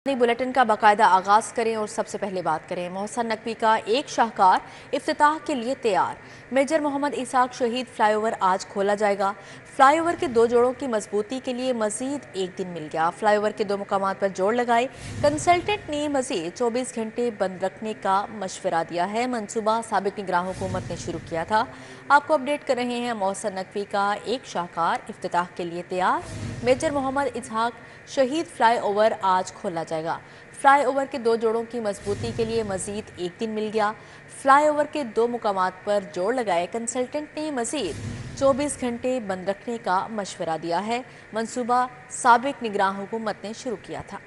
Bulletin का बाकायदा आगाज करें और सबसे पहले बात करें। मोहसन नकवी का एक शाहकार इफ्तिताह के लिए तैयार। मेजर मोहम्मद इसाक शहीद फ्लाईओवर आज खोला जाएगा। फ्लाईओवर के दो जोड़ों की मजबूती के लिए मजीद एक दिन मिल गया। फ्लाईओवर के दो मुकामात पर जोड़ लगाए। कंसल्टेंट ने मजीद 24 घंटे बंद रखने का मशवरा दिया है। मनसूबा साबिक निगरान हुकूमत ने शुरू किया था। आपको अपडेट कर रहे हैं। मोहसन नकवी का एक शाहकार इफ्तिताह के लिए तैयार। मेजर मोहम्मद इसाक शहीद फ्लाई ओवर आज खोला जाएगा। फ्लाई ओवर के दो जोड़ों की मजबूती के लिए मजीद एक दिन मिल गया। फ्लाई ओवर के दो मुकामात पर जोड़ लगाए। कंसल्टेंट ने मजीद 24 घंटे बंद रखने का मशवरा दिया है। मंसूबा साबिक निगरान हुकूमत ने शुरू किया था।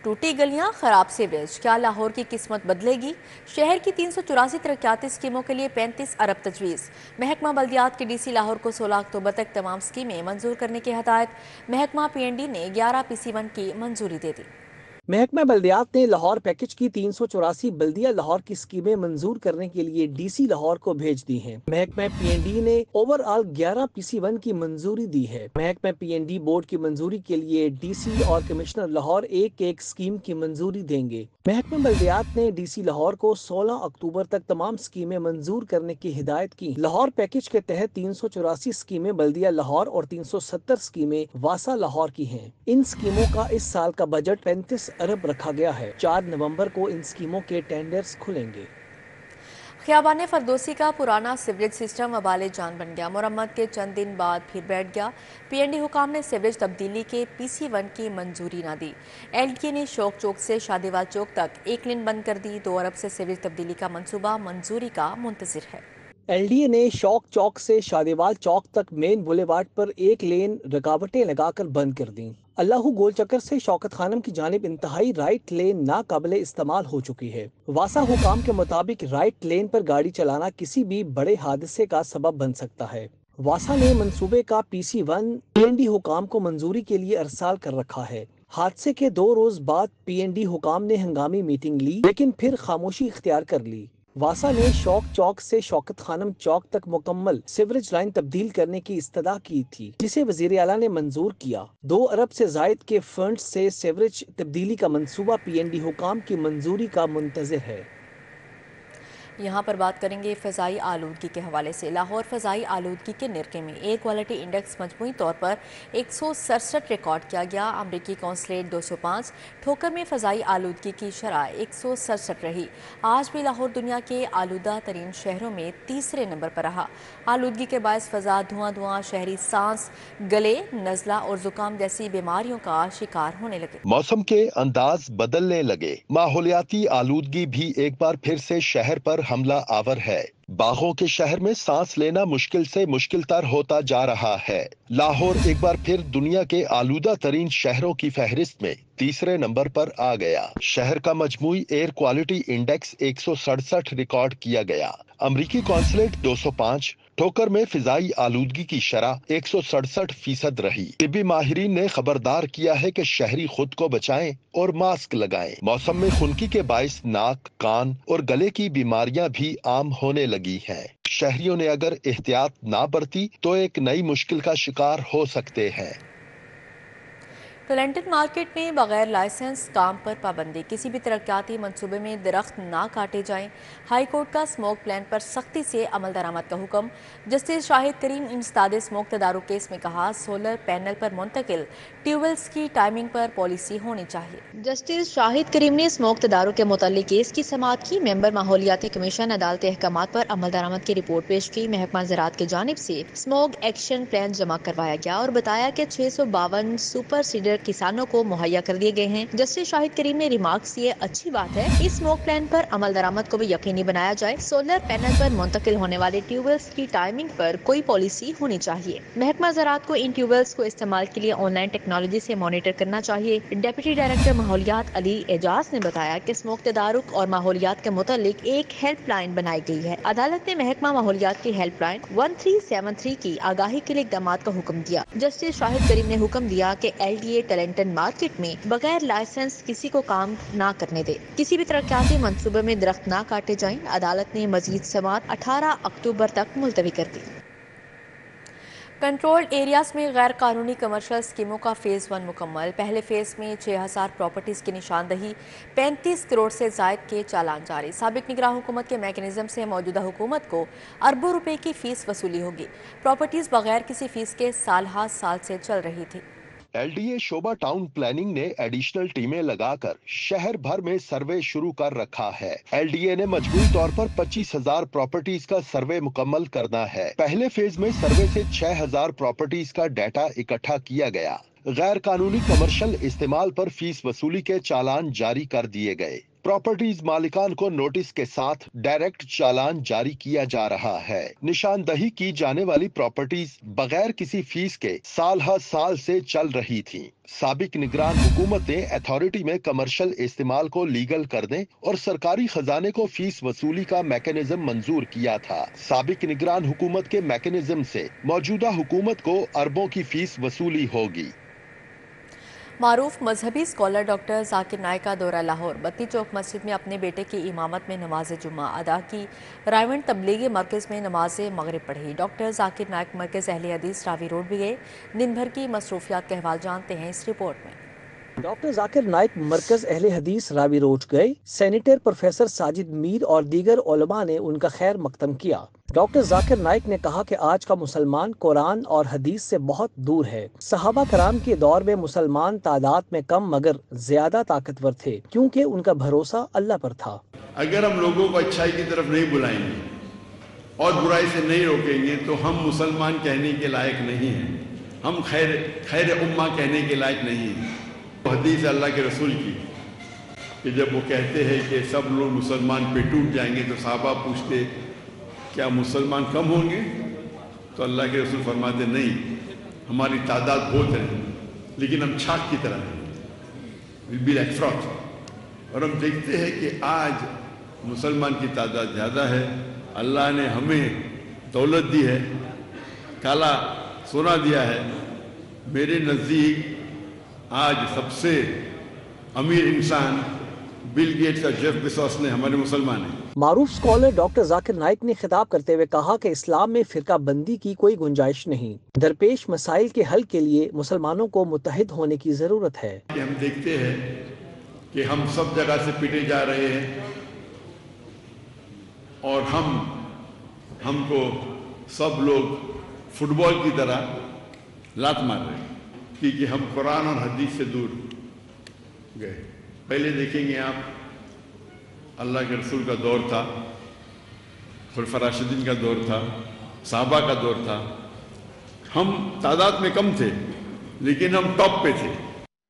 टूटी गलियां, खराब सीवरेज, क्या लाहौर की किस्मत बदलेगी? शहर की 384 तरक्याती स्कीमों के लिए 35 अरब तजवीज़। महकमा बल्दियात के डीसी लाहौर को 16 अक्टूबर तक तमाम स्कीमें मंजूर करने की हदायत। महकमा पीएनडी ने 11 PC1 की मंजूरी दे दी। महकमा बल्दियात ने लाहौर पैकेज की 384 बल्दिया लाहौर की स्कीमें मंजूर करने के लिए डीसी लाहौर को भेज दी हैं। महकमा पीएनडी ने ओवरऑल 11 PC1 की मंजूरी दी है। महकमा पीएनडी बोर्ड की मंजूरी के लिए डीसी और कमिश्नर लाहौर एक एक स्कीम की मंजूरी देंगे। महकमा बल्दियात ने डीसी लाहौर को 16 अक्टूबर तक तमाम स्कीमें मंजूर करने की हिदायत की। लाहौर पैकेज के तहत 384 स्कीमें बल्दिया लाहौर और 370 स्कीमें वासा लाहौर की हैं। इन स्कीमों का इस साल का बजट 35 अरब रखा गया है। 4 नवंबर को इन स्कीमों के टेंडर्स खुलेंगे। खियाबान फरदोसी का पुराना सीवरेज सिस्टम वबाले जान बन गया। मुरम्मत के चंद दिन बाद फिर बैठ गया। पीएनडी हुकाम ने सीवरेज तब्दीली के PC1 की मंजूरी ना दी। LDA ने शौक चौक से शादीवाल चौक तक एक लेन बंद कर दी। 2 अरब से सीवरेज तब्दीली का मंसूबा मंजूरी का मुंतजिर है। LDA ने शौक चौक से शादीवाल चौक तक मेन बुलेवार्ड पर एक लेन रुकावटें लगाकर बंद कर दी। अल्लाहू गोल चक्कर से शौकत खानम की जानिब इंतहाई राइट लेन नाकाबिले इस्तेमाल हो चुकी है। वासा हुकाम के मुताबिक राइट लेन पर गाड़ी चलाना किसी भी बड़े हादसे का सबब बन सकता है। वासा ने मंसूबे का PC1 पीएनडी हुकाम को मंजूरी के लिए अरसाल कर रखा है। हादसे के 2 रोज बाद पीएनडी हुकाम ने हंगामी मीटिंग ली, लेकिन फिर खामोशी इख्तियार कर ली। वासा ने शौक चौक से शौकत खानम चौक तक मुकम्मल सीवरेज लाइन तब्दील करने की इस्तदा की थी, जिसे वजीर आला ने मंजूर किया। 2 अरब से जायद के फंड से सीवरेज तब्दीली का मंसूबा पीएनडी हुकाम की मंजूरी का मुंतज़िर है। यहाँ पर बात करेंगे फ़ज़ाई आलूदगी के हवाले से। लाहौर फ़ज़ाई आलूदगी के निरके में एयर क्वालिटी इंडेक्स मजमूई तौर पर 167 रिकॉर्ड किया गया। अमरीकी कौंसलेट 205, ठोकर में फ़ज़ाई आलूदगी की शरह 167 रही। आज भी लाहौर दुनिया के आलूदा तरीन शहरों में तीसरे नंबर पर रहा। आलूदगी के बायस फ़ज़ा धुआं धुआं, शहरी सांस, गले, नज़ला और ज़ुकाम जैसी बीमारियों का शिकार होने लगे। मौसम के अंदाज बदलने लगे। माहौलियाती आलूदगी भी एक बार फिर से शहर पर हमला आवर है। बागों के शहर में सांस लेना मुश्किल से मुश्किल तर होता जा रहा है। लाहौर एक बार फिर दुनिया के आलूदा तरीन शहरों की फहरिस्त में तीसरे नंबर पर आ गया। शहर का मजमूई एयर क्वालिटी इंडेक्स 167 रिकॉर्ड किया गया। अमरीकी कौंसलेट 205, ठोकर में फिजाई आलूदगी की शरह 167% रही। तिब्बी माहिरीन ने खबरदार किया है कि शहरी खुद को बचाएं और मास्क लगाएं। मौसम में खुनकी के बायस नाक, कान और गले की बीमारियां भी आम होने लगी हैं। शहरियों ने अगर एहतियात ना बरती तो एक नई मुश्किल का शिकार हो सकते हैं। टोलेंटन मार्केट में बगैर लाइसेंस काम पर पाबंदी। किसी भी तरक्याती मंसूबे में दरख्त ना काटे जाएं। हाई कोर्ट का स्मोक प्लान पर सख्ती से अमल दरामद का हुक्म। जस्टिस शाहिद करीम इंसदाद स्मोक तदारुक केस में कहा, सोलर पैनल पर मुंतकिल ट्यूबवेल्स की टाइमिंग पर पॉलिसी होनी चाहिए। जस्टिस शाहिद करीम ने स्मोक तदारुक के मुतालिक केस की समाअत की। मेंबर माहौलियाती कमीशन अदालती अहकामात पर अमल दरामद की रिपोर्ट पेश की। महकमा ज़राअत की जानिब से स्मोक एक्शन प्लान जमा करवाया गया और बताया कि 652 सुपर सीडर किसानों को मुहैया कर दिए गए हैं। जस्टिस शाहिद करीम ने रिमार्क्स किए, अच्छी बात है, इस स्मोक प्लान पर अमल दरामद को भी यकीनी बनाया जाए। सोलर पैनल पर मुंतकिल होने वाले ट्यूबवेल्स की टाइमिंग पर कोई पॉलिसी होनी चाहिए। महकमा ज़राअत को इन ट्यूबवेल्स को इस्तेमाल के लिए ऑनलाइन टेक्नोलॉजी से मॉनिटर करना चाहिए। डिप्टी डायरेक्टर माहौलियात अली एजाज ने बताया कि स्मोक तदारुक और माहौलियात के मुतालिक एक हेल्पलाइन बनाई गई है। अदालत ने महकमा माहौलियात की हेल्पलाइन 1373 की आगाही के लिए इक़दाम का हुक्म दिया। जस्टिस शाहिद करीम ने हुक्म दिया कि LDA टोलेंटन मार्केट में बगैर लाइसेंस किसी को काम ना करने दे। किसी भी तरक्याती मंसूबे में दरख्त ना काटे जाएं। अदालत ने मजीद समाअत 18 अक्टूबर तक मुलतवी कर दी। کنٹرول ایریاز میں غیر قانونی کمرشل اسکیموں کا فیز 1 مکمل۔ پہلے فیز میں 6000 پراپرٹیز کی نشاندہی، 35 کروڑ سے زائد کے چالان جاری۔ سابق نگراں حکومت کے میکینزم سے موجودہ حکومت کو اربوں روپے کی فیس وصولی ہوگی۔ پراپرٹیز بغیر کسی فیس کے سال ہا سال سے چل رہی تھی۔ ایل ڈی اے شعبہ ٹاؤن پلاننگ نے ایڈیشنل ٹیمیں لگا کر شہر بھر میں سروے شروع کر رکھا ہے۔ ایل ڈی اے نے مجموعی طور پر 25,000 پراپرٹیز کا سروے مکمل کرنا ہے۔ پہلے فیز میں سروے سے 6,000 پراپرٹیز کا ڈیٹا اکٹھا کیا گیا۔ غیر قانونی کمرشل استعمال پر فیس وصولی کے چالان جاری کر دیے گئے۔ پراپرٹیز مالکان کو نوٹس کے ساتھ ڈائریکٹ چالان جاری کیا جا رہا ہے۔ نشاندہی کی جانے والی پراپرٹیز بغیر کسی فیس کے سال ہر سال سے چل رہی تھیں۔ سابق نگران حکومت نے اتھارٹی میں کمرشل استعمال کو لیگل کرنے اور سرکاری خزانے کو فیس وصولی کا میکینزم منظور کیا تھا۔ سابق نگران حکومت کے میکینزم سے موجودہ حکومت کو اربوں کی فیس وصولی ہوگی۔ معروف مذہبی اسکالر ڈاکٹر ذاکر نائک کا دورہ لاہور۔ بتی چوک مسجد میں اپنے بیٹے کی امامت میں نماز جمعہ ادا کی۔ رائیونڈ تبلیغی مرکز میں نماز مغرب پڑھی۔ ڈاکٹر ذاکر نائک مرکز اہل حدیث راوی روڈ بھی گئے۔ دن بھر کی مصروفیات کا احوال جانتے ہیں اس رپورٹ میں۔ ڈاکٹر ذاکر نائک مرکز اہل حدیث راوی روڈ گئے۔ سینیٹر پروفیسر ساجد میر اور دیگر علماء نے ان کا خیر مقدم کیا۔ ڈاکٹر ذاکر نائک نے کہا کہ آج کا مسلمان قرآن اور حدیث سے بہت دور ہے۔ صحابہ کرام کے دور میں مسلمان تعداد میں کم مگر زیادہ طاقتور تھے، کیونکہ ان کا بھروسہ اللہ پر تھا۔ اگر ہم لوگوں کو اچھائی کی طرف نہیں بلائیں گے اور برائی سے نہیں روکیں گے تو ہم مسلمان کہنے کے لائق نہیں ہیں، ہم خیر امہ کہنے کے لائق نہیں ہیں۔ حدیث اللہ کے رسول کی کہ جب وہ کہتے ہیں کہ سب لوگ مسلمان پہ ٹوٹ جائیں گے تو صحابہ پوچھتے کیا مسلمان کم ہوں گے؟ تو اللہ کے رسول فرماتے نہیں، ہماری تعداد بہت ہے لیکن ہم چھاک کی طرح ہیں، we'll be like froth۔ اور ہم دیکھتے ہیں کہ آج مسلمان کی تعداد زیادہ ہے۔ اللہ نے ہمیں دولت دی ہے، کالا سونا دیا ہے۔ میرے نزدیک آج سب سے امیر انسان بل گیٹس اور جیف بیزوس نے ہمارے مسلمان ہیں۔ معروف اسکالر ڈاکٹر ذاکر نائک نے خطاب کرتے ہوئے کہا کہ اسلام میں فرقہ بندی کی کوئی گنجائش نہیں۔ درپیش مسائل کے حل کے لیے مسلمانوں کو متحد ہونے کی ضرورت ہے۔ ہم دیکھتے ہیں کہ ہم سب جگہ سے پیٹے جا رہے ہیں اور ہم کو سب لوگ فٹ بال کی طرح لات مار رہے ہیں کیونکہ ہم قرآن اور حدیث سے دور گئے۔ پہلے دیکھیں گے آپ، اللہ کے رسول کا دور تھا، خلفاء راشدین کا دور تھا، صحابہ کا دور تھا۔ ہم تعداد میں کم تھے لیکن ہم ٹاپ پہ تھے۔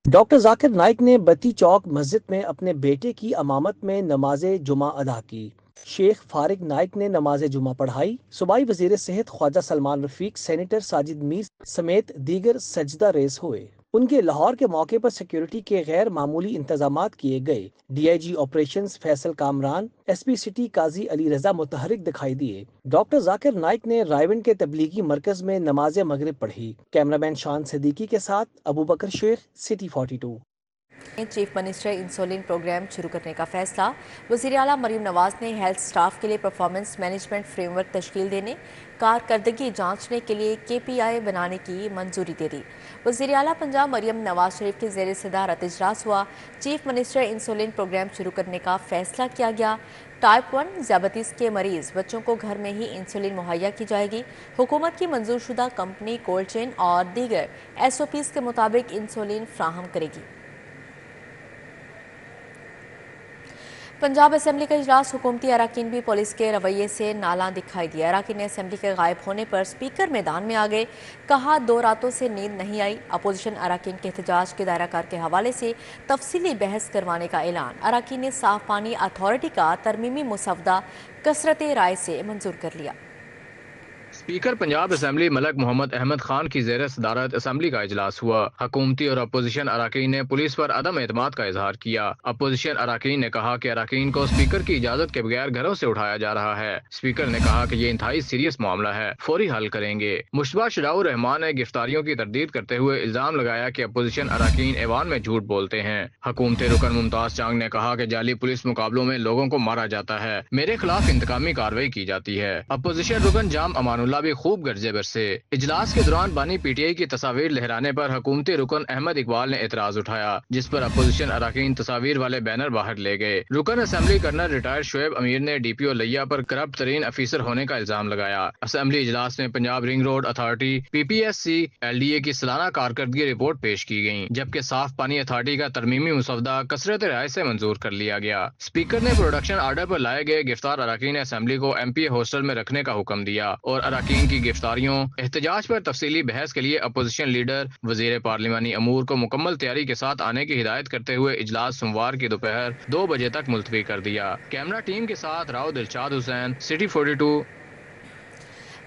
ڈاکٹر ذاکر نائک نے بتی چوک مسجد میں اپنے بیٹے کی امامت میں نماز جمعہ ادا کی۔ شیخ فارغ نائک نے نماز جمعہ پڑھائی۔ صوبائی وزیر صحت خواجہ سلمان رفیق، سینیٹر ساجد میر سمیت دیگر سجدہ ریز ہوئے۔ ان کے لاہور کے موقع پر سیکیورٹی کے غیر معمولی انتظامات کیے گئے۔ D I G operations Faisal Kamran, S P city Qazi Ali رضا متحرک دکھائی دیے۔ ڈاکٹر ذاکر نائک نے رائیونڈ کے تبلیغی مرکز میں نماز مغرب پڑھی۔ کیمرامین شان صدیقی کے ساتھ Abu Bakar Sheikh, city 42۔ Chief minister insulin programme شروع کرنے کا فیصلہ۔ وزیر اعلیٰ مریم نواز نے ہیلتھ سٹاف کے لیے پرفارمنس مینجمنٹ فریم ورک تشکیل دینے، کارکردگی جانچنے کے لیے KPI بنانے کی منظوری دے دی۔ وزیر اعلیٰ پنجاب مریم نواز شریف کے زیر صدارت اجلاس ہوا۔ چیف منسٹر انسولین پروگرام شروع کرنے کا فیصلہ کیا گیا۔ ٹائپ 1 ذیابیطس کے مریض بچوں کو گھر میں ہی انسولین مہیا کی جائے گی۔ حکومت کی منظور شدہ کمپنی کولڈ چین اور دیگر SOPs کے مطابق انسولین فراہم کرے گی۔ پنجاب اسمبلی کا اجلاس، حکومتی اراکین بھی پولیس کے رویے سے نالاں دکھائی دیا۔ اراکین نے اسمبلی کے غائب ہونے پر سپیکر میدان میں آ گئے، کہا 2 راتوں سے نیند نہیں آئی۔ اپوزیشن اراکین کے احتجاج کے دائرہ کار کے حوالے سے تفصیلی بحث کروانے کا اعلان۔ اراکین نے صاف پانی اتھارٹی کا ترمیمی مسودہ کثرت رائے سے منظور کر لیا۔ اسپیکر پنجاب اسمبلی ملک محمد احمد خان کی زیر صدارت اسمبلی کا اجلاس ہوا۔ حکومتی اور اپوزیشن اراکین نے پولیس پر عدم اعتماد کا اظہار کیا۔ اپوزیشن اراکین نے کہا کہ اراکین کو اسپیکر کی اجازت کے بغیر گھروں سے اٹھایا جا رہا ہے۔ اسپیکر نے کہا کہ یہ انتہائی سیریس معاملہ ہے، فوری حل کریں گے۔ مشتبہ شجاع الرحمان نے گرفتاریوں کی تردید کرتے ہوئے الزام لگایا کہ اپوزیشن اراکین ایوان میں جھوٹ بولتے ہیں۔ حکومتی رکن ممتاز چانگ نے کہا کہ جعلی پولیس مقابلوں میں لوگوں کو مارا جاتا ہے، میرے خلاف انتقامی کارروائی کی جاتی ہے۔ اپوزیشن رکن جام امان اللہ بھی خوب گرجے برسے۔ اجلاس کے دوران بانی پی ٹی آئی کی تصاویر لہرانے پر حکومتی رکن احمد اقبال نے اعتراض اٹھایا، جس پر اپوزیشن اراکین تصاویر والے بینر باہر لے گئے۔ رکن اسمبلی کرنل ریٹائرڈ شعیب امیر نے ڈی پی او لیا پر کرپٹ ترین افیسر ہونے کا الزام لگایا۔ اسمبلی اجلاس میں Punjab ring road authority P P S C L D A کی سالانہ کارکردگی رپورٹ پیش کی گئی، جبکہ صاف پانی اتھارٹی کا ترمیمی مسودہ کثرت رائے سے منظور کر لیا گیا۔ اسپیکر نے پروڈکشن آرڈر پر لائے گئے گرفتار اراکین اسمبلی کو ایم پی اے ہاسٹل میں رکھنے کا حکم دیا اور اراکین کی گرفتاریوں احتجاج پر تفصیلی بحث کے لیے اپوزیشن لیڈر وزیر پارلیمانی امور کو مکمل تیاری کے ساتھ آنے کی ہدایت کرتے ہوئے اجلاس سوموار کی دوپہر 2 بجے تک ملتوی کر دیا۔ کیمرہ ٹیم کے ساتھ راؤ دلشاد حسین، سٹی 42۔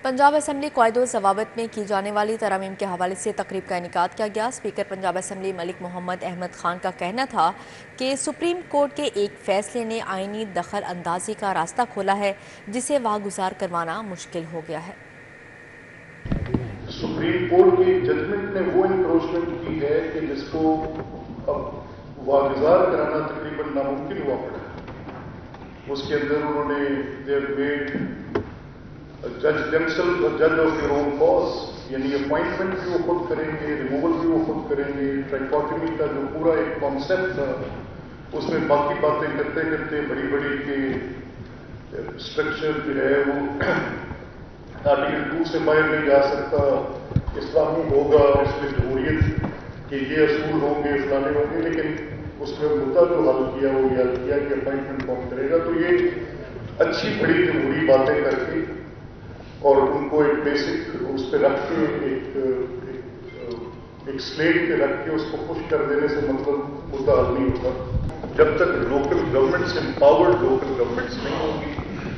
پنجاب اسمبلی قواعد و ضوابط میں کی جانے والی ترامیم کے حوالے سے تقریب کا انعقاد کیا گیا۔ اسپیکر پنجاب اسمبلی ملک محمد احمد خان کا کہنا تھا کہ سپریم کورٹ کے ایک فیصلے نے آئینی دخل اندازی کا راستہ کھولا ہے، جسے واگزار کروانا مشکل ہو گیا ہے۔ سپریم کورٹ کی ججمنٹ نے وہ انکروچمنٹ کی ہے کہ جس کو اب واگزار کرانا تقریباً ناممکن ہوا پڑا ہے۔ اس کے اندر انہوں نے دیر میڈ جج دمسیلف جج آف دیئر اون کاز، یعنی اپوائنٹمنٹ بھی وہ خود کریں گے، ریموول بھی وہ خود کریں گے۔ ٹرائکوٹمی کا جو پورا ایک کانسیپٹ تھا اس میں باقی باتیں کرتے کرتے بڑی بڑی کہ اسٹرکچر جو ہے وہ آرٹیکل 2 سے باہر نہیں جا سکتا، اسلامی ہوگا، اس میں جمہوریت کے یہ اصول ہوں گے، فلانے ہوں گے، لیکن اس میں مدعا جو حل کیا وہ یہ حل کیا کہ اپوائنٹمنٹ کون کرے گا۔ تو یہ اچھی بڑی جمہوری باتیں کر کے اور ان کو ایک بیسک اس پہ رکھ کے ایک سلیٹ پہ رکھ کے اس کو پش کر دینے سے مطلب مدعا حل نہیں ہوتا۔ جب تک local governments empowered local governments نہیں ہوں گی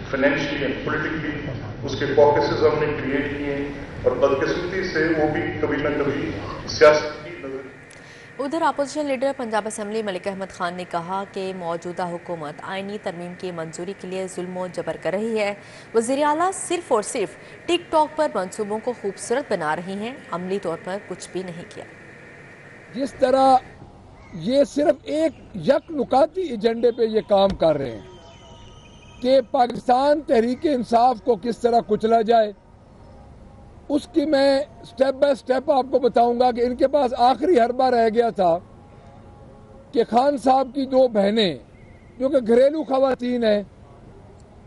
فائنینشلی اینڈ پولیٹیکلی، اس کے پاکسز ہم نے کریٹ کیے اور بدقسمتی سے وہ بھی کبھی نہ کبھی سیاست کی نظر۔ ادھر opposition leader Punjab assembly Malik Ahmad Khan نے کہا کہ موجودہ حکومت آئینی ترمیم کی منظوری کے لیے ظلم و جبر کر رہی ہے۔ وزیر اعلیٰ صرف اور صرف ٹک ٹاک پر منصوبوں کو خوبصورت بنا رہی ہیں، عملی طور پر کچھ بھی نہیں کیا۔ جس طرح یہ صرف ایک یک نکاتی ایجنڈے پہ یہ کام کر رہے ہیں کہ پاکستان تحریک انصاف کو کس طرح کچلا جائے، اس کی میں سٹیپ بائی سٹیپ آپ کو بتاؤں گا کہ ان کے پاس آخری حربہ رہ گیا تھا کہ خان صاحب کی 2 بہنیں جو کہ گھریلو خواتین ہیں،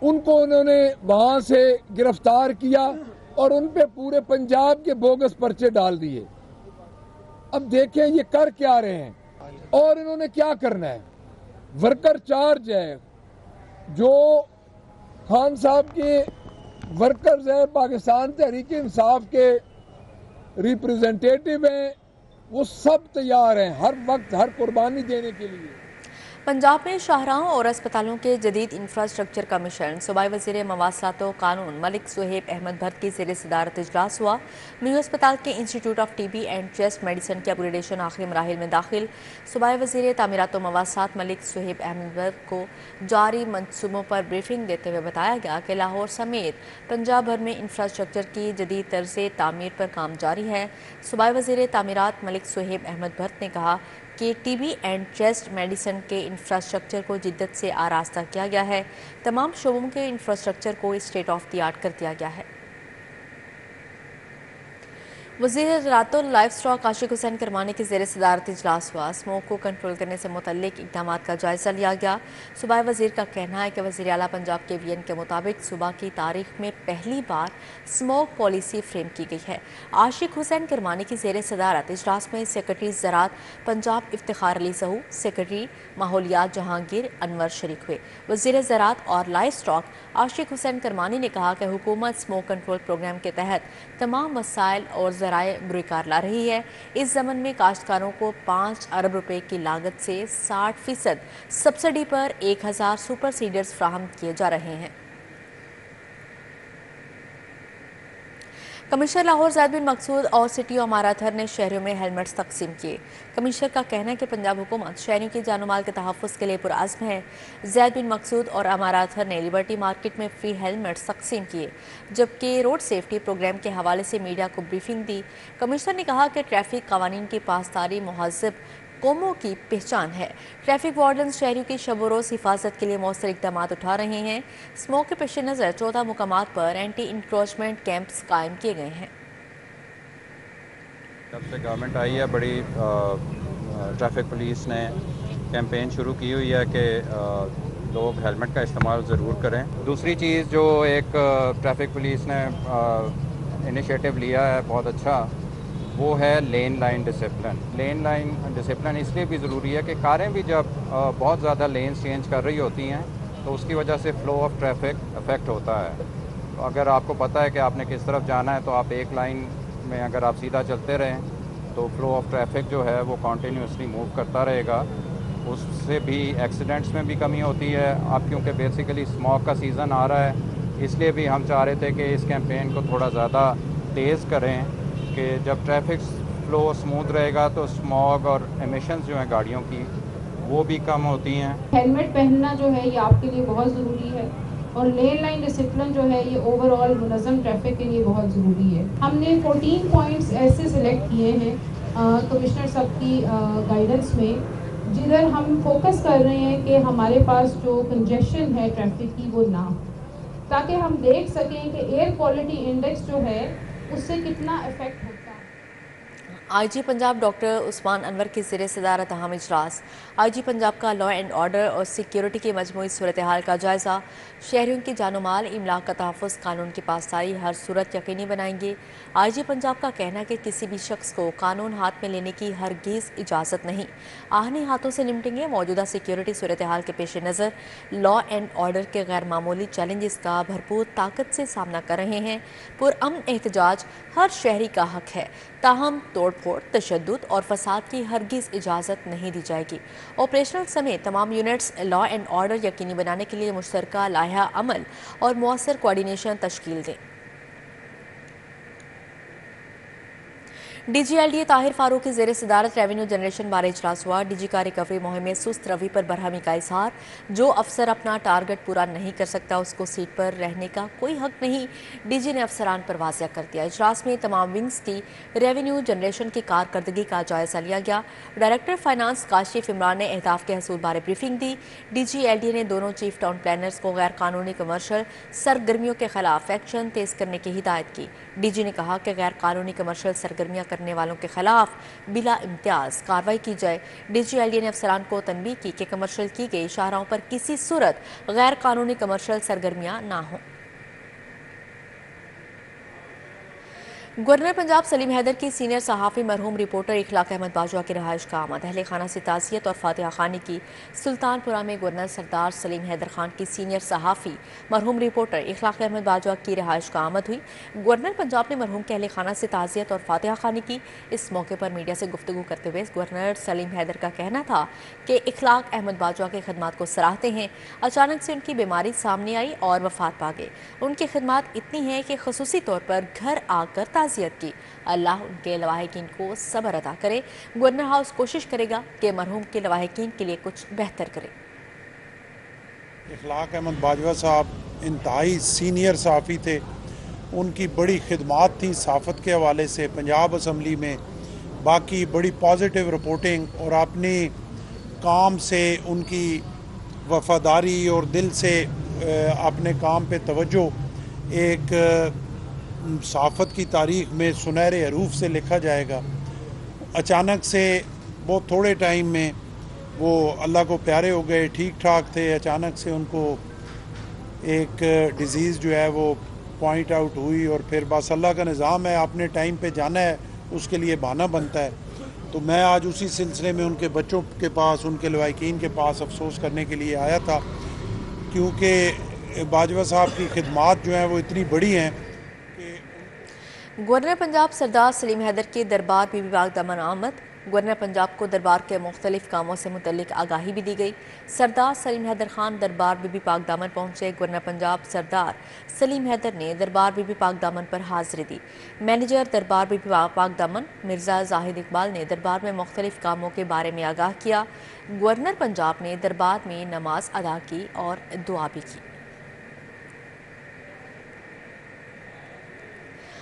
ان کو انہوں نے وہاں سے گرفتار کیا اور ان پہ پورے پنجاب کے بوگس پرچے ڈال دیے۔ اب دیکھیں یہ کر کیا رہے ہیں اور انہوں نے کیا کرنا ہے۔ ورکر چارج ہے، جو خان صاحب کے ورکرز ہیں، پاکستان تحریک انصاف کے ریپریزنٹیٹیو ہیں، وہ سب تیار ہیں ہر وقت ہر قربانی دینے کے لیے۔ پنجاب میں شاہراہوں اور اسپتالوں کے جدید انفراسٹرکچر کا مشن صوبائی وزیر مواصلات و قانون ملک صہیب احمد بھٹ کی زیر صدارت اجلاس ہوا۔ نیو اسپتال کے institute of T B and chest medicine کی اپگریڈیشن آخری مراحل میں داخل۔ صوبائی وزیر تعمیرات و مواصلات ملک صہیب احمد بھٹ کو جاری منصوبوں پر بریفنگ دیتے ہوئے بتایا گیا کہ لاہور سمیت پنجاب بھر میں انفراسٹرکچر کی جدید طرز تعمیر پر کام جاری ہے۔ صوبائی وزیر تعمیرات ملک صہیب احمد بھٹ نے کہا کہ T B and chest medicine کے انفراسٹرکچر کو جدت سے آراستہ کیا گیا ہے۔ تمام شعبوں کے انفراسٹرکچر کو اسٹیٹ آف دی آرٹ کر دیا گیا ہے۔ وزیر زراعت و لائف اسٹاک عاشق حسین کرمانی کی زیر صدارت اجلاس ہوا۔ اسموک کو کنٹرول کرنے سے متعلق اقدامات کا جائزہ لیا گیا۔ صوبائی وزیر کا کہنا ہے کہ وزیر اعلیٰ پنجاب کے وی این کے مطابق صوبہ کی تاریخ میں پہلی بار اسموک پالیسی فریم کی گئی ہے۔ عاشق حسین کرمانی کی زیر صدارت اجلاس میں سیکرٹری زراعت پنجاب افتخار علی سہو، سیکرٹری ماحولیات جہانگیر انور شریک ہوئے۔ وزیر زراعت اور لائف اسٹاک عاشق حسین کرمانی نے کہا کہ حکومت اسموک کنٹرول پروگرام کے تحت تمام وسائل اور ذرائع بروکار لا رہی ہے۔ اس ضمن میں کاشتکاروں کو 5 ارب روپے کی لاگت سے 60% سبسڈی پر 1000 سپر سیڈرز فراہم کیے جا رہے ہیں۔ کمشنر لاہور زید بن مقصود اور سٹی امارہ اطہر نے شہریوں میں ہیلمٹس تقسیم کیے۔ کمشنر کا کہنا ہے کہ پنجاب حکومت شہریوں کی جان و مال کے تحفظ کے لیے پرعزم ہے۔ زید بن مقصود اور امارہ اطہر نے لبرٹی مارکیٹ میں فری ہیلمٹس تقسیم کیے، جبکہ روڈ سیفٹی پروگرام کے حوالے سے میڈیا کو بریفنگ دی۔ کمشنر نے کہا کہ ٹریفک قوانین کی پاسداری مہذب قوموں کی پہچان ہے۔ ٹریفک وارڈنز شہریوں کی شب و روز حفاظت کے لیے مؤثر اقدامات اٹھا رہے ہیں۔ اسموک کے پیش نظر 14 مقامات پر اینٹی انکروچمنٹ کیمپس قائم کیے گئے ہیں۔ جب سے گورنمنٹ آئی ہے بڑی ٹریفک پولیس نے کیمپین شروع کی ہوئی ہے کہ لوگ ہیلمٹ کا استعمال ضرور کریں۔ دوسری چیز جو ایک ٹریفک پولیس نے انیشیٹو لیا ہے بہت اچھا، وہ ہے لین لائن ڈسپلن۔ لین لائن ڈسپلن اس لیے بھی ضروری ہے کہ کاریں بھی جب بہت زیادہ لینز چینج کر رہی ہوتی ہیں تو اس کی وجہ سے فلو آف ٹریفک افیکٹ ہوتا ہے۔ اگر آپ کو پتہ ہے کہ آپ نے کس طرف جانا ہے تو آپ ایک لائن میں اگر آپ سیدھا چلتے رہیں تو فلو آف ٹریفک جو ہے وہ کنٹینیوسلی موو کرتا رہے گا، اس سے بھی ایکسیڈنٹس میں بھی کمی ہوتی ہے۔ اب کیونکہ بیسیکلی اسموک کا سیزن آ رہا ہے، اس لیے بھی ہم چاہ رہے تھے کہ اس کیمپین کو تھوڑا زیادہ تیز کریں کہ جب ٹریفک فلو سموتھ رہے گا تو اسموگ اور ایمیشنز جو ہیں گاڑیوں کی وہ بھی کم ہوتی ہیں۔ ہیلمٹ پہننا جو ہے یہ آپ کے لیے بہت ضروری ہے، اور لین لائن ڈسپلن جو ہے یہ اوور آل منظم ٹریفک کے لیے بہت ضروری ہے۔ ہم نے 14 پوائنٹس ایسے سلیکٹ کیے ہیں کمشنر صاحب کی گائیڈنس میں، جدھر ہم فوکس کر رہے ہیں کہ ہمارے پاس جو کنجیشن ہے ٹریفک کی وہ نہ ہو، تاکہ ہم دیکھ سکیں کہ ایئر کوالٹی انڈیکس جو ہے اس سے کتنا افیکٹ ہوتا ہے۔ آئی جی پنجاب ڈاکٹر عثمان انور کی زیر صدارت اہم اجلاس۔ آئی جی پنجاب کا لا اینڈ آرڈر اور سیکیورٹی کی مجموعی صورتحال کا جائزہ۔ شہریوں کی جان و مال، املاک کا تحفظ، قانون کی پاسداری ہر صورت یقینی بنائیں گے۔ آئی جی پنجاب کا کہنا ہے کہ کسی بھی شخص کو قانون ہاتھ میں لینے کی ہرگز اجازت نہیں، آہنی ہاتھوں سے نمٹیں گے۔ موجودہ سیکیورٹی صورتحال کے پیش نظر لا اینڈ آرڈر کے غیر معمولی چیلنجز کا بھرپور طاقت سے سامنا کر رہے ہیں۔ پرامن احتجاج ہر شہری کا حق ہے، تاہم توڑ پھوڑ، تشدد اور فساد کی ہرگز اجازت نہیں دی جائے گی۔ آپریشنل سمیت تمام یونٹس لا اینڈ آرڈر یقینی بنانے کے لیے مشترکہ لائحہ عمل اور مؤثر کوارڈینیشن تشکیل دیں۔ D G L D Tahir Farooq کی زیر صدارت ریونیو جنریشن بارے اجلاس ہوا۔ ڈی جی کا ریکوری مہم میں سست روی پر برہمی کا اظہار۔ جو افسر اپنا ٹارگٹ پورا نہیں کر سکتا اس کو سیٹ پر رہنے کا کوئی حق نہیں، ڈی جی نے افسران پر واضح کر دیا۔ اجلاس میں تمام ونگز کی ریونیو جنریشن کی کارکردگی کا جائزہ لیا گیا۔ ڈائریکٹر فائنانس کاشف عمران نے اہداف کے حصول بارے بریفنگ دی۔ ڈی جی ایل ڈی نے دونوں چیف ٹاؤن پلانرز کو غیر قانونی کمرشل سرگرمیوں کے خلاف ایکشن تیز کرنے کی ہدایت کی۔ ڈی جی نے کہا کہ غیر قانونی کمرشل سرگرمیاں کرنے والوں کے خلاف بلا امتیاز کارروائی کی جائے۔ ڈی جی ایل ڈی نے افسران کو تنبیہ کی کہ کمرشل کی گئی شاہراہوں پر کسی صورت غیر قانونی کمرشل سرگرمیاں نہ ہوں۔ گورنر پنجاب سلیم حیدر کی سینئر صحافی مرحوم رپورٹر اخلاق احمد باجوہ کی رہائش کا آمد۔ اہل خانہ سے تعزیت اور فاتحہ خوانی کی۔ سلطان پورہ میں گورنر سردار سلیم حیدر خان کی سینئر صحافی مرحوم رپورٹر اخلاق احمد باجوہ کی رہائش کا آمد ہوئی۔ گورنر پنجاب نے مرحوم کے اہل خانہ سے تعزیت اور فاتحہ خوانی کی۔ اس موقع پر میڈیا سے گفتگو کرتے ہوئے گورنر سلیم حیدر کا کہنا تھا کہ اخلاق احمد باجوہ کی خدمات کو سراہتے ہیں۔ اچانک سے ان کی بیماری سامنے آئی اور وفات پا گئے۔ ان کی خدمات اتنی ہیں کہ خصوصی طور پر گھر آ کر تعزیت کی۔ اللہ ان کے لواحقین کو صبر عطا کرے۔ گورنر ہاؤس کوشش کرے گا کہ مرحوم کے لواحقین کے لیے کچھ بہتر کرے۔ اخلاق احمد باجوہ صاحب انتہائی سینئر صحافی تھے، ان کی بڑی خدمات تھیں صحافت کے حوالے سے پنجاب اسمبلی میں، باقی بڑی پازیٹیو رپورٹنگ اور اپنی کام سے ان کی وفاداری اور دل سے اپنے کام پہ توجہ ایک صحافت کی تاریخ میں سنہرے حروف سے لکھا جائے گا۔ اچانک سے بہت تھوڑے ٹائم میں وہ اللہ کو پیارے ہو گئے، ٹھیک ٹھاک تھے، اچانک سے ان کو ایک ڈیزیز جو ہے وہ پوائنٹ آؤٹ ہوئی، اور پھر بس اللہ کا نظام ہے، اپنے ٹائم پہ جانا ہے، اس کے لیے بہانہ بنتا ہے۔ تو میں آج اسی سلسلے میں ان کے بچوں کے پاس، ان کے لواحقین کے پاس افسوس کرنے کے لیے آیا تھا، کیونکہ باجوہ صاحب کی خدمات جو ہیں وہ اتنی بڑی ہیں۔ گورنر پنجاب سردار سلیم حیدر کے دربار بی بی پاک دامن آمد۔ گورنر پنجاب کو دربار کے مختلف کاموں سے متعلق آگاہی بھی دی گئی۔ سردار سلیم حیدر خان دربار بی بی پاک دامن پہنچے۔ گورنر پنجاب سردار سلیم حیدر نے دربار بی بی پاک دامن پر حاضری دی۔ مینیجر دربار بی بی پاک دامن مرزا زاہد اقبال نے دربار میں مختلف کاموں کے بارے میں آگاہ کیا۔ گورنر پنجاب نے دربار میں نماز ادا کی اور دعا بھی کی۔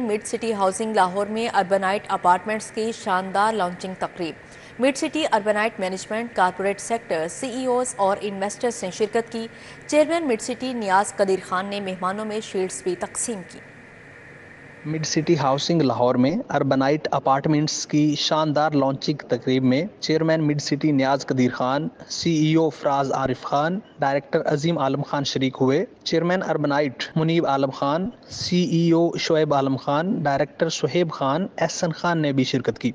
मिड सिटी हाउसिंग लाहौर में अर्बनाइट अपार्टमेंट्स की शानदार लॉन्चिंग तकरीब। Mid City Urbanite management, corporate sector, CEOs और इन्वेस्टर्स ने शिरकत की। Chairman Mid City Niaz Qadeer Khan ने मेहमानों में शील्ड्स भी तकसीम की। मिड सिटी हाउसिंग लाहौर में अर्बनाइट अपार्टमेंट्स की शानदार लॉन्चिंग तकरीब में chairman Mid City Niaz Qadeer Khan, CEO Faraz Arif Khan, director अजीम आलम खान शरीक हुए। चेयरमैन अर्बनाइट मुनीब आलम खान, सीईओ शोएब आलम खान, डायरेक्टर सुहेब खान, एहसन खान ने भी शिरकत की।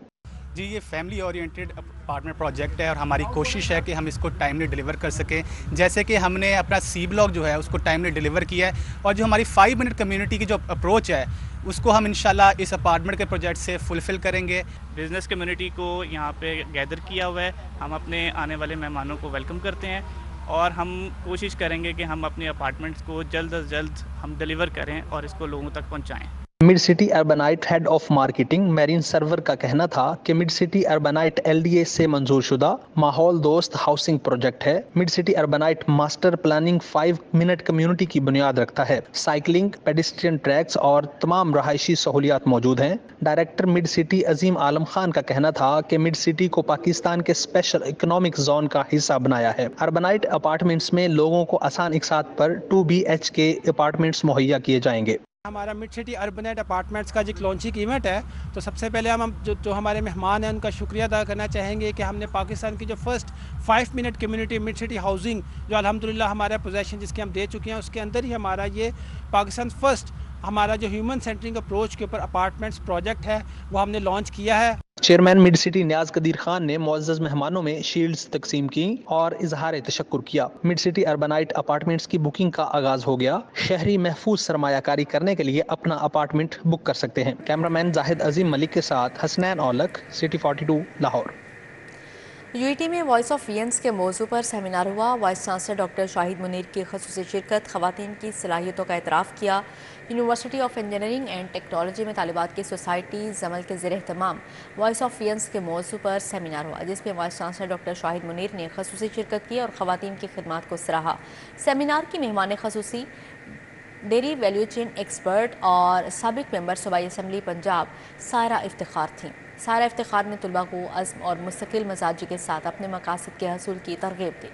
जी, ये फैमिली ओरिएंटेड अपार्टमेंट प्रोजेक्ट है और हमारी कोशिश है कि हम इसको टाइमली डिलीवर कर सकें। जैसे कि हमने अपना सी ब्लॉक जो है उसको टाइमली डिलीवर किया है और जो हमारी 5 मिनट कम्युनिटी की जो अप्रोच है उसको हम इंशाल्लाह इस अपार्टमेंट के प्रोजेक्ट से फुलफ़िल करेंगे। बिज़नेस कम्युनिटी को यहाँ पे गैदर किया हुआ है, हम अपने आने वाले मेहमानों को वेलकम करते हैं और हम कोशिश करेंगे कि हम अपने अपार्टमेंट्स को जल्द अज जल्द हम डिलीवर करें और इसको लोगों तक पहुँचाएँ। Mid City Urbanite head of marketing मैरिन सर्वर का कहना था कि मिड सिटी अर्बनाइट एलडीए से मंजूर शुदा माहौल दोस्त हाउसिंग प्रोजेक्ट है। Mid City Urbanite master planning 5 minute community की बुनियाद रखता है। साइकिलिंग, पेडिस्ट्रियन ट्रैक्स और तमाम रहायशी सहूलियात मौजूद हैं। डायरेक्टर मिड सिटी अजीम आलम खान का कहना था कि मिड सिटी को पाकिस्तान के स्पेशल इकोनॉमिक जोन का हिस्सा बनाया है। अर्बनाइट अपार्टमेंट्स में लोगों को आसान इकसात पर 2 BHK अपार्टमेंट्स मुहैया किए जाएंगे। हमारा मिड सिटी अर्बनाइट अपार्टमेंट्स का जो लॉन्चिंग इवेंट है, तो सबसे पहले हम जो हमारे मेहमान हैं उनका शुक्रिया अदा करना चाहेंगे कि हमने पाकिस्तान की जो first 5 minute community mid city housing जो अल्हम्दुलिल्लाह हमारा पोजेसन जिसके हम दे चुके हैं, उसके अंदर ही हमारा ये पाकिस्तान फर्स्ट हमारा जो ह्यूमन सेंटरिंग अप्रोच के ऊपर अपार्टमेंट्स प्रोजेक्ट है वो हमने लॉन्च किया है। Chairman Mid City Niaz Qadeer Khan ने मुअज़्ज़ज़ मेहमानों में शील्ड्स तकसीम की और इजहार तशक्कुर किया। मिड सिटी अर्बनाइट अपार्टमेंट्स की बुकिंग का आगाज हो गया। शहरी महफूज सरमायाकारी करने के लिए अपना अपार्टमेंट बुक कर सकते हैं। कैमरामैन जाहिद अजीम मलिक के साथ हसनैन औलख, सिटी 42 लाहौर। यूईटी में वॉइस ऑफ वीएंस के मौजू पर सेमिनार हुआ। Vice chancellor doctor Shahid Munir की ख़ुसूसी शिरकत, ख़वातीन की सलाहियतों का एतराफ़ किया। University of engineering and technology में तालिबात की सोसाइटी जमल के ज़ेर एहतमाम वॉइस ऑफ वीएंस के मौजू पर सेमिनार हुआ, जिसमें vice chancellor doctor Shahid Munir ने ख़ुसूसी शिरकत की और ख़वातीन की खिदमात को सराहा। सेमिनार की मेहमान ख़ुसूसी डेयरी वैल्यू चेन एक्सपर्ट और साबिक मेंबर सूबाई असम्बली पंजाब सायरा इफ्तिखार थीं। सायरा इफ्तिखार ने तुलबा को अज़्म और मुस्तकिल मजाजी के साथ अपने मकासद के हसूल की तरगीब दी।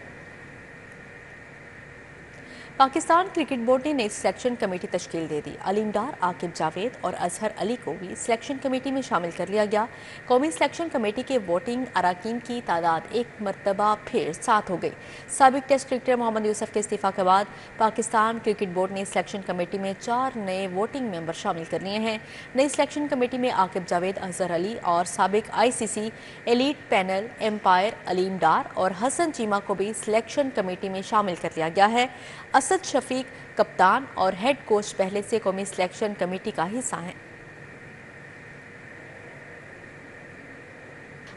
पाकिस्तान क्रिकेट बोर्ड ने नई सिलेक्शन कमेटी तश्कील दे दी। अलीम डार, आकिब जावेद और अजहर अली को भी सिलेक्शन कमेटी में शामिल कर लिया गया। कौमी सिलेक्शन कमेटी के वोटिंग अराकीन की तादाद एक मरतबा फिर 7 हो गई। साबिक टेस्ट क्रिकेटर मोहम्मद यूसुफ के इस्तीफा के बाद पाकिस्तान क्रिकेट बोर्ड ने सिलेक्शन कमेटी में 4 नए वोटिंग मेंबर शामिल कर लिए हैं। नई सिलेक्शन कमेटी में आकिब जावेद, अजहर अली और साबिक ICC elite panel umpire Aleem Dar और हसन चीमा को भी सिलेक्शन कमेटी में शामिल कर लिया गया है। असद शफीक कप्तान और हेड कोच पहले से कौमी सिलेक्शन कमेटी का हिस्सा हैं।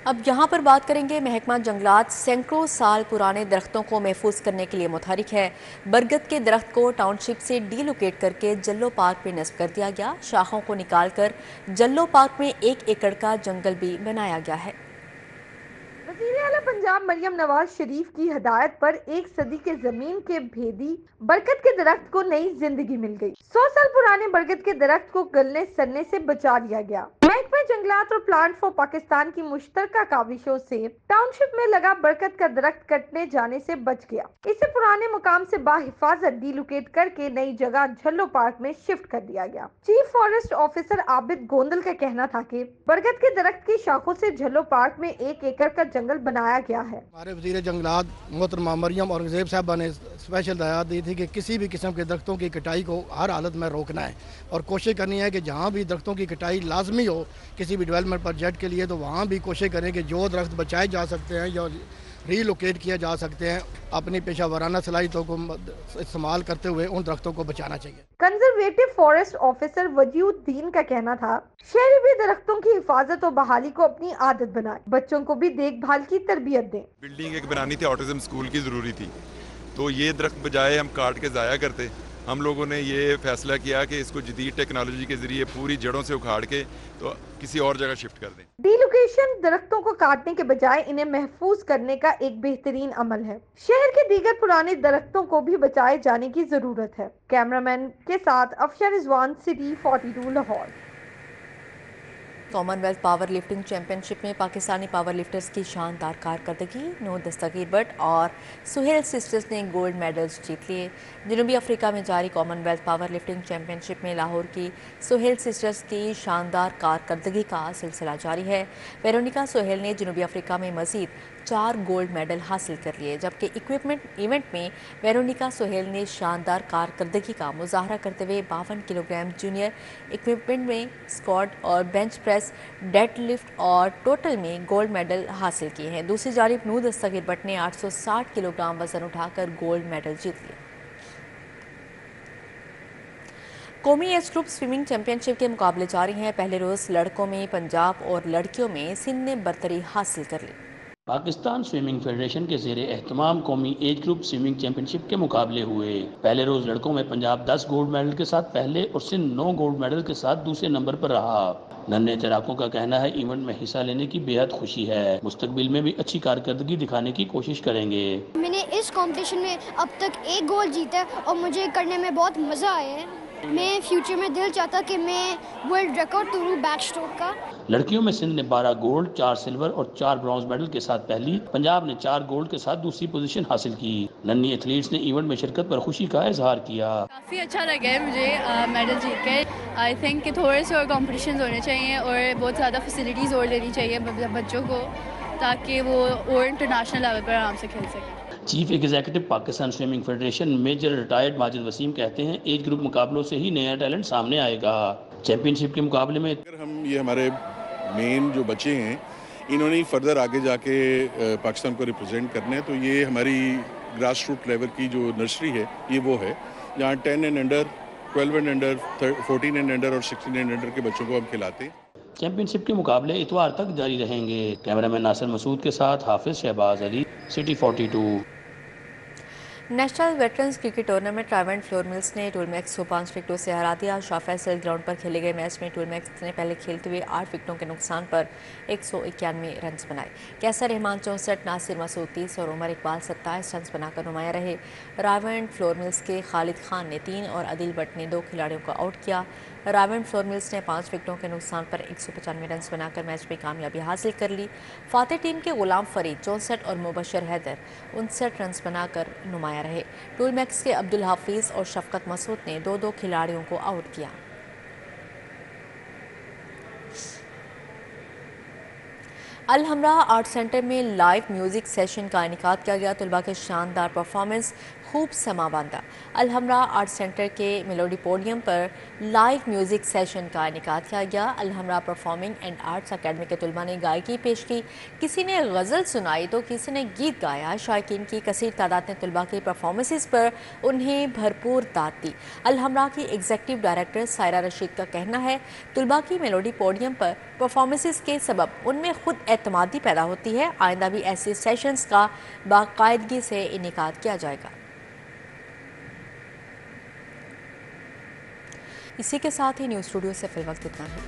अब यहाँ पर बात करेंगे महकमा जंगलात सैकड़ों साल पुराने दरख्तों को महफूज करने के लिए मुतहरिक है। बरगद के दरख्त को टाउनशिप से डीलोकेट करके जल्लो पार्क में नस्ब कर दिया गया। शाखों को निकालकर जल्लो पार्क में 1 एकड़ का जंगल भी बनाया गया है। वज़ीर-ए-आला पंजाब मरियम नवाज शरीफ की हदायत पर 1 सदी के जमीन के भेदी बरगद के दरख्त को नई जिंदगी मिल गई। 100 साल पुराने बरगद के दरख्त को गलने सड़ने से बचा लिया गया। महकमा जंगलात और प्लांट फॉर पाकिस्तान की मुश्तरका काविशों से टाउनशिप में लगा बरगद का दरख्त कटने जाने से बच गया। इसे पुराने मुकाम से बाहिफाजत डीलोकेट करके नई जगह झल्लो पार्क में शिफ्ट कर दिया गया। Chief forest officer Abid Gondal का कहना था कि बरगद के दरख्त की शाखों से झल्लो पार्क में 1 एकड़ का जंगल बनाया गया है। हमारे वज़ीर जंगलात मोहतरमा मरियम औरंगजेब साहबा ने स्पेशल हिदायत दी थी कि किसी भी किस्म के दरख्तों की कटाई को हर हालत में रोकना है और कोशिश करनी है कि जहाँ भी दरख्तों की कटाई लाजमी हो किसी भी डेवलपमेंट प्रोजेक्ट के लिए, तो वहाँ भी कोशिश करें कि जो दरख्त बचाए जा सकते हैं या रीलोकेट किया जा सकते हैं, अपनी पेशा वाराना सलाहियतों को इस्तेमाल करते हुए उन दरख्तों को बचाना चाहिए। कंजर्वेटिव फॉरेस्ट ऑफिसर वजीउद्दीन का कहना था, शहरी भी दरख्तों की हिफाजत और बहाली को अपनी आदत बनाए, बच्चों को भी देखभाल की तरबियत दें। बिल्डिंग एक बनानी थी, ऑटिज्म स्कूल की ज़रूरी थी, तो ये दरख्त बजाय हम काट के ज़ाया करते, हम लोगों ने ये फैसला किया कि इसको जदीद टेक्नोलॉजी के जरिए पूरी जड़ों से उखाड़ के तो किसी और जगह शिफ्ट कर दें। डीलोकेशन दरख्तों को काटने के बजाय इन्हें महफूज करने का एक बेहतरीन अमल है। शहर के दीगर पुराने दरख्तों को भी बचाए जाने की जरूरत है। कैमरामैन के साथ Afshar Rizwan, City 42 Lahore. Commonwealth powerlifting championship में पाकिस्तानी पावर लिफ्टर्स की शानदार कारकर्दगी, नूर दस्तगीर भट्ट और सुहेल सिस्टर्स ने गोल्ड मेडल्स जीत लिए। जनूबी अफ्रीका में जारी common wealth powerlifting championship में लाहौर की सुहेल सिस्टर्स की शानदार कारकर्दगी का सिलसिला जारी है। वेरोनिका सुहेल ने जनूबी अफ्रीका में मजीद 4 गोल्ड मेडल हासिल कर लिए, जबकि इक्विपमेंट इवेंट में वेरोनिका सुहेल ने शानदार कारकर्दगी का मुजाहरा करते हुए 52 किलोग्राम जूनियर इक्विपमेंट में स्क्वाड और बेंच प्रेस, डेड लिफ्ट और टोटल में गोल्ड मेडल हासिल किए हैं। दूसरी जानिब नूर दस्तगीर भट्ट ने 860 किलोग्राम वजन उठाकर गोल्ड मेडल जीत लिया। कौमी एज ग्रुप स्विमिंग चैंपियनशिप के मुकाबले जारी हैं। पहले रोज लड़कों में पंजाब और लड़कियों में सिंध ने बरतरी हासिल कर ली। पाकिस्तान स्विमिंग फेडरेशन के ज़ेरे एहतमाम कौमी एज ग्रुप स्विमिंग चैंपियनशिप के मुकाबले हुए। पहले रोज लड़कों में पंजाब 10 गोल्ड मेडल के साथ पहले और सिंध 9 गोल्ड मेडल के साथ दूसरे नंबर पर रहा। नन्हे तैराकों का कहना है इवेंट में हिस्सा लेने की बेहद खुशी है, मुस्तकबिल में भी अच्छी कारकर्दगी दिखाने की कोशिश करेंगे। मैंने इस कंपटीशन में अब तक 1 गोल्ड जीता है और मुझे करने में बहुत मज़ा आया है। मैं फ्यूचर में दिल चाहता कि मैं वर्ल्ड रिकॉर्ड तोड़ूं बैक स्ट्रोक का। लड़कियों में सिंध ने 12 गोल्ड, 4 सिल्वर और 4 ब्रॉन्ज मेडल के साथ पहली, पंजाब ने 4 गोल्ड के साथ दूसरी पोजीशन हासिल की। नन्ही एथलीट्स ने इवेंट में शिरकत पर खुशी का इजहार किया। काफ़ी अच्छा लगा है मुझे मेडल जीत कर। आई थिंक कि थोड़े से और कॉम्पिटिशन होने चाहिए और बहुत ज़्यादा फैसिलिटीज़ और देनी चाहिए बच्चों को, ताकि वो और इंटरनेशनल लेवल पर आराम से खेल सकें। Chief executive Pakistan swimming federation major retired Majid Waseem कहते हैं एज ग्रुप मुकाबलों से ही नया टैलेंट सामने आएगा। चैंपियनशिप के मुकाबले में हम ये हमारे मेन जो बच्चे हैं इन्होंने फर्दर आगे जाके पाकिस्तान को रिप्रेजेंट करना है, तो ये हमारी ग्रास रूट लेवल की जो नर्सरी है ये वो है जहाँ 10 and under, 12 and under, 14 and under और 16 एंड अंडर के बच्चों को हम खिलाते हैं। चैंपियनशिप के मुकाबले इतवार तक जारी रहेंगे। कैमरामैन नासिर मसूद के साथ Hafiz Shahbaz Ali, City 42। National veterans cricket tournament ट्रावेंट फ्लोर मिल्स ने टूलमैक्स को 5 विकेटों से हरा दिया। शाह फैसल ग्राउंड पर खेले गए मैच में टूलमैक्स ने पहले खेलते हुए 8 विकेटों के नुकसान पर 191 रन बनाए। कैसर रहमान 64, नासिर मसूद 30 और उमर इकबाल 27 रन बनाकर नुमाया रहे। रावेंट फ्लोर मिल्स के खालिद खान ने 3 और आदिल भट्ट ने 2 खिलाड़ियों को आउट किया। रावेंट फ्लोर मिल्स ने 5 विकेटों के नुकसान पर 195 रन बनाकर मैच में कामयाबी हासिल कर ली। फातेह टीम के गुलाम फरीद 64 और मुबशर हैदर 59 रन बनाकर नुमाया रहे। टूलमैक्स के अब्दुल हाफिज और शफकत मसूद ने 2-2 खिलाड़ियों को आउट किया। अल हमरा आर्ट सेंटर में लाइव म्यूजिक सेशन का इनेकाद किया गया। तलबा के शानदार परफॉर्मेंस खूब समा बांधा। अल हमरा आर्ट सेंटर के मेलोडी पोडियम पर लाइव म्यूजिक सेशन का इनेकाद किया गया। अल हमरा परफॉर्मिंग एंड आर्ट्स अकेडमी के तलबा ने गायकी पेश की, किसी ने गज़ल सुनाई तो किसी ने गीत गाया। शायकीन की कसीर तादाद ने तलबा की परफॉर्मेंसेस पर उन्हें भरपूर दाद दी। अल हमरा की एग्जीक्यूटिव डायरेक्टर सायरा रशीद का कहना है तलबा की मेलोडी पोडियम पर परफॉर्मेंसेस के सबब उनमें खुद एतमादी पैदा होती है। आइंदा भी ऐसे सेशंस का बाकायदगी से इनेकाद किया जाएगा। इसी के साथ ही न्यूज़ स्टूडियो से फिल वक्त इतना है।